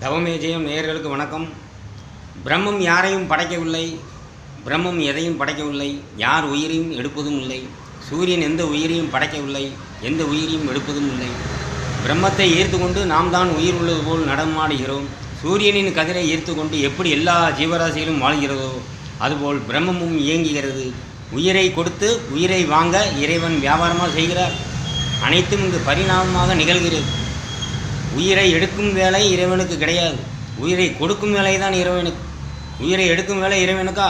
தவமே ஜெயம் நேயர்களுக்கு வணக்கம். பிரம்மம் யாரையும் படைக்கவில்லை, பிரம்மம் எதையும் படைக்கவில்லை, யார் உயிரையும் எடுப்பதும் இல்லை. சூரியன் எந்த உயிரையும் படைக்கவில்லை, எந்த உயிரையும் எடுப்பதும் இல்லை. பிரம்மத்தை ஈர்த்து கொண்டு நாம் தான் உயிர் உள்ளது போல் நடமாடுகிறோம். சூரியனின் கதிரை ஈர்த்து கொண்டு எப்படி எல்லா ஜீவராசிகளும் வாழ்கிறதோ அதுபோல் பிரம்மமும் இயங்குகிறது. உயிரை கொடுத்து உயிரை வாங்க இறைவன் வியாபாரமாக செய்கிறார். அனைத்தும் இங்கு பரிணாமமாக நிகழ்கிறது. உயிரை எடுக்கும் வேலை இறைவனுக்கு கிடையாது, உயிரை கொடுக்கும் வேலை தான் இறைவனுக்கு. உயிரை எடுக்கும் வேலை இறைவனுக்கா?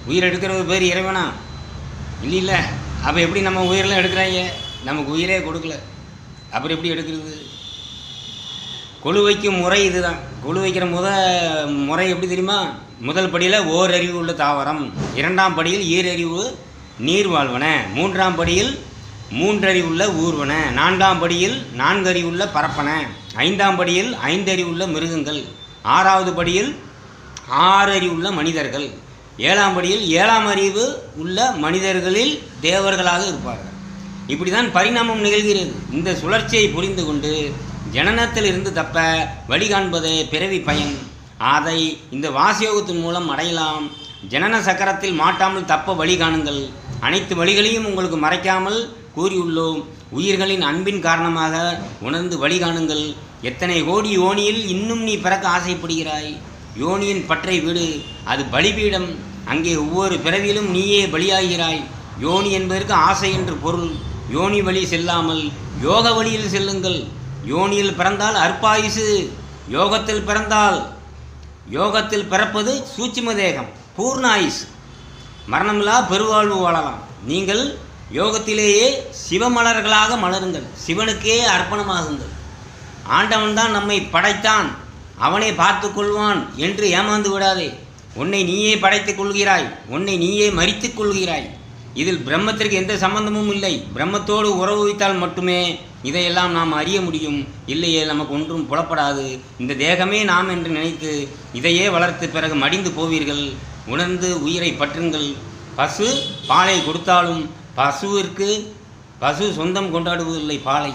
உயிர் எடுக்கிறது பேர் இறைவனா? இல்லை. அப்போ எப்படி நம்ம உயிரெலாம் எடுக்கிறாங்க? நமக்கு உயிரே கொடுக்கல, அப்புறம் எப்படி எடுக்கிறது? கொழு வைக்கும் முறை இதுதான். கொழு வைக்கிற முறை எப்படி தெரியுமா? முதல் படியில் ஓரறிவு உள்ள தாவரம், இரண்டாம் படியில் ஈரறிவு நீர் வாழ்வன, மூன்றாம் படியில் மூன்றறிவுள்ள ஊர்வன, நான்காம் படியில் நான்கறிவுள்ள பரப்பன, ஐந்தாம் படியில் ஐந்தறிவுள்ள மிருகங்கள், ஆறாவது படியில் ஆறறிவுள்ள மனிதர்கள், ஏழாம் படியில் ஏழாம் அறிவு உள்ள மனிதர்களில் தேவர்களாக இருப்பார்கள். இப்படி தான் பரிணாமம் நிகழ்கிறது. இந்த சுழற்சியை புரிந்து கொண்டு ஜனனத்தில் இருந்து தப்ப வழி காண்பதே பிறவி பயன். அதை இந்த வாசயோகத்தின் மூலம் அடையலாம். ஜனன சக்கரத்தில் மாட்டாமல் தப்ப வழி காணுங்கள். அனைத்து வழிகளையும் உங்களுக்கு மறைக்காமல் கூறியுள்ளோம். உயிர்களின் அன்பின் காரணமாக உணர்ந்து வழி காணுங்கள். எத்தனை கோடி யோனியில் இன்னும் நீ பிறக்க ஆசைப்படுகிறாய்? யோனியின் பற்றை விடு, அது பலிபீடம். அங்கே ஒவ்வொரு பிறவியிலும் நீயே பலியாகிறாய். யோனி என்பதற்கு ஆசை என்று பொருள். யோனி வழி செல்லாமல் யோக வழியில் செல்லுங்கள். யோனியில் பிறந்தால் அற்பாயுசு, யோகத்தில் பிறந்தால் யோகத்தில் பிறப்பது சூட்சும தேகம், பூர்ண ஆயுசு, மரணமில்லா பெருவாழ்வு வாழலாம். நீங்கள் யோகத்திலேயே சிவமலர்களாக மலருங்கள். சிவனுக்கே அர்ப்பணமாகுங்கள். ஆண்டவன் தான் நம்மை படைத்தான், அவனே பார்த்து கொள்வான் என்று ஏமாந்து விடாதே. உன்னை நீயே படைத்துக் கொள்கிறாய், உன்னை நீயே மரித்துக் கொள்கிறாய். இதில் பிரம்மத்திற்கு எந்த சம்பந்தமும் இல்லை. பிரம்மத்தோடு உறவு வைத்தால் மட்டுமே இதையெல்லாம் நாம் அறிய முடியும். இல்லையே நமக்கு ஒன்றும் புலப்படாது. இந்த தேகமே நாம் என்று நினைத்து இதையே வளர்த்து பிறகு மடிந்து போவீர்கள். உணர்ந்து உயிரை பற்றுங்கள். பசு பாலை கொடுத்தாலும் பசு சொந்தம் கொண்டாடுவதில்லை பாலை.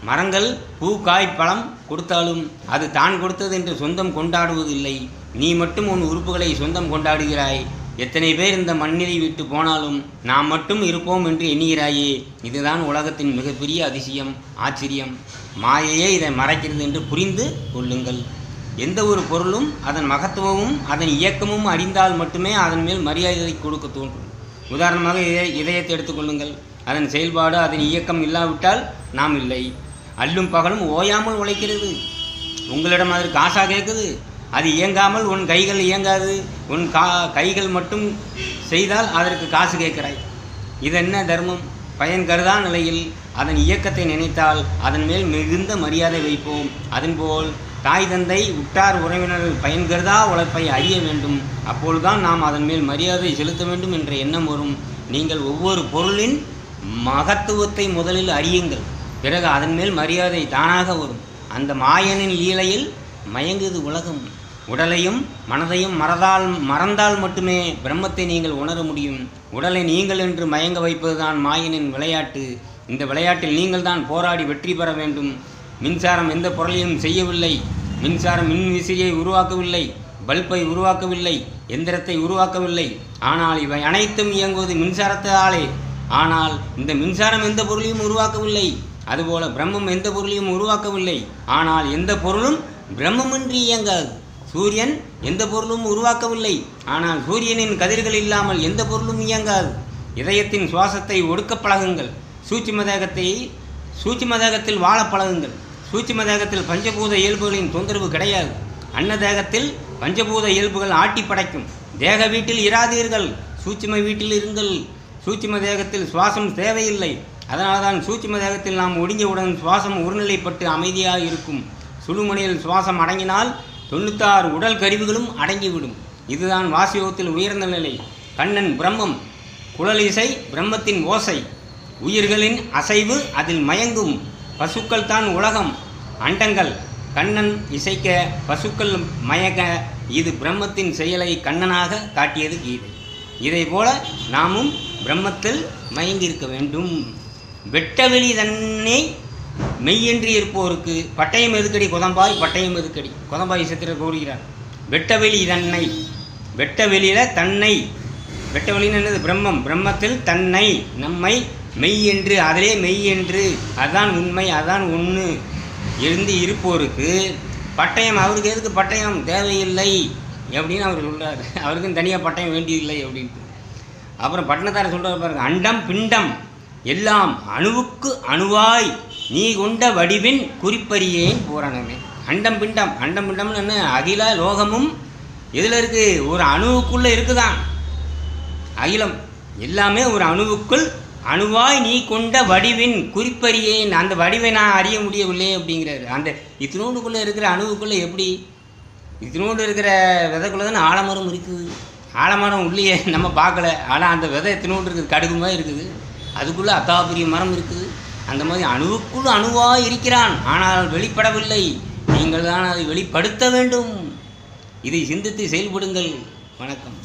மரங்கள் பூ காய் பழம் கொடுத்தாலும் அது தான் கொடுத்தது என்று சொந்தம் கொண்டாடுவதில்லை. நீ மட்டும் உன் உறுப்புகளை சொந்தம் கொண்டாடுகிறாய். எத்தனை பேர் இந்த மண்ணிலை விட்டு போனாலும் நாம் மட்டும் இருப்போம் என்று எண்ணுகிறாயே. இதுதான் உலகத்தின் மிகப்பெரிய அதிசயம், ஆச்சரியம். மாயையே இதை மறைக்கிறது என்று புரிந்து கொள்ளுங்கள். எந்த ஒரு பொருளும் அதன் மகத்துவமும் அதன் இயக்கமும் அறிந்தால் மட்டுமே அதன் மேல் மரியாதை கொடுக்க தோன்றும். உதாரணமாக இதயத்தை எடுத்துக்கொள்ளுங்கள். அதன் செயல்பாடு அதன் இயக்கம் இல்லாவிட்டால் நாம் இல்லை. அல்லும் பகலும் ஓயாமல் உழைக்கிறது. உங்களிடம் அதற்கு காசா கேட்குது. அது இயங்காமல் உன் கைகள் இயங்காது. உன் கைகள் மட்டும் செய்தால் அதற்கு காசு கேட்கிறாய். இது என்ன தர்மம்? பயன் கருதா நிலையில் அதன் இயக்கத்தை நினைத்தால் அதன் மேல் மிகுந்த மரியாதை வைப்போம். அதன்போல் தாய் தந்தை உற்றார் உறவினர்கள் பயன் கருதா உழைப்பை அறிய வேண்டும். அப்பொழுதுதான் நாம் அதன் மேல் மரியாதை செலுத்த வேண்டும் என்ற எண்ணம் வரும். நீங்கள் ஒவ்வொரு பொருளின் மகத்துவத்தை முதலில் அறியுங்கள், பிறகு அதன் மேல் மரியாதை தானாக வரும். அந்த மாயனின் லீலையில் மயங்குது உலகம். உடலையும் மனதையும் மறந்தால் மட்டுமே பிரம்மத்தை நீங்கள் உணர முடியும். உடலை நீங்கள் என்று மயங்க வைப்பதுதான் மாயனின் விளையாட்டு. இந்த விளையாட்டில் நீங்கள் தான் போராடி வெற்றி பெற வேண்டும். மின்சாரம் எந்த பொருளையும் செய்யவில்லை. மின்சாரம் மின் விசையை உருவாக்கவில்லை, பல்பை உருவாக்கவில்லை, எந்திரத்தை உருவாக்கவில்லை. ஆனால் இவை அனைத்தும் இயங்குவது மின்சாரத்தாலே. ஆனால் இந்த மின்சாரம் எந்த பொருளையும் உருவாக்கவில்லை. அதுபோல பிரம்மம் எந்த பொருளையும் உருவாக்கவில்லை. ஆனால் எந்த பொருளும் பிரம்மமின்றி இயங்காது. சூரியன் எந்த பொருளும் உருவாக்கவில்லை. ஆனால் சூரியனின் கதிர்கள் இல்லாமல் எந்த பொருளும் இயங்காது. இதயத்தின் சுவாசத்தை ஒடுக்க பழகுங்கள். சூட்சும தேகத்தில் வாழ பழகுங்கள். சூட்சும தேகத்தில் பஞ்சபூத இயல்புகளின் தொந்தரவு கிடையாது. அன்ன தேகத்தில் பஞ்சபூத இயல்புகள் ஆட்டி படைக்கும். தேக வீட்டில் இராதீர்கள், சூட்சும வீட்டில் இருங்கள். சூட்சும தேகத்தில் சுவாசம் தேவையில்லை. அதனால தான் சூட்சும தேகத்தில் நாம் ஒடுங்கியவுடன் சுவாசம் ஒருநிலைப்பட்டு அமைதியாக இருக்கும். சுழுமணியில் சுவாசம் அடங்கினால் 96 உடல் கருவிகளும் அடங்கிவிடும். இதுதான் வாசயோகத்தில் உயர்ந்த நிலை. கண்ணன் பிரம்மம், குழலிசை பிரம்மத்தின் ஓசை, உயிர்களின் அசைவு அதில் மயங்கும். பசுக்கள் தான் உலகம், அண்டங்கள். கண்ணன் இசைக்க பசுக்கள் மயக்க. இது பிரம்மத்தின் செயலை கண்ணனாக காட்டியது கீதை. இதை போல நாமும் பிரம்மத்தில் மயங்கியிருக்க வேண்டும். வெட்டவெளி தன்னை மெய்யென்று இருப்போருக்கு பட்டயம் எதுக்கடி கொதம்பாய், பட்டயம் எதுக்கடி. கொதம்பாய் சித்திரர் கூறுகிறார், வெட்டவெளி தன்னை, வெட்ட வெளியில் தன்னை, வெட்ட வெளின்னு என்னது? பிரம்மம், பிரம்மத்தில் தன்னை நம்மை மெய் என்று, அதிலே மெய் என்று, அதுதான் உண்மை, அதுதான் ஒன்று இருந்து இருப்போருக்கு பட்டயம், அவருக்கு எதுக்கு பட்டயம் தேவையில்லை அப்படின்னு அவர் சொல்கிறார். அவருக்கும் தனியாக பட்டயம் வேண்டியதில்லை அப்படின்ட்டு. அப்புறம் பட்டணத்தார சொல்கிறார் பாருங்க, அண்டம் பிண்டம் எல்லாம் அணுவுக்கு அணுவாய் நீ கொண்ட வடிவின் குறிப்பறியேன் பூரணமே. அண்டம் பிண்டம், அண்டம் பிண்டம்னு என்ன? அகில லோகமும் எதில் இருக்குது? ஒரு அணுவுக்குள்ளே இருக்குதான் அகிலம். எல்லாமே ஒரு அணுவுக்குள் அணுவாய் நீ கொண்ட வடிவின் குறிப்பறியேன். அந்த வடிவை நான் அறிய முடியவில்லை அப்படிங்கிறாரு. அந்த இத்தினோண்டுக்குள்ளே இருக்கிற அணுவுக்குள்ளே எப்படி? இத்தினோண்டு இருக்கிற விதைக்குள்ளே தானே ஆலமரம் இருக்குது. ஆலமரம் உள்ளே நம்ம பார்க்கல, ஆனால் அந்த விதை இத்தினோண்டு இருக்குது, கடுகுமாக இருக்குது. அதுக்குள்ளே அத்தாபெரிய மரம் இருக்குது. அந்த மாதிரி அணுவுக்குள் அணுவாய் இருக்கிறான், ஆனால் வெளிப்படவில்லை. நீங்கள் தான் அதை வெளிப்படுத்த வேண்டும். இதை சிந்தித்து செயல்படுங்கள். வணக்கம்.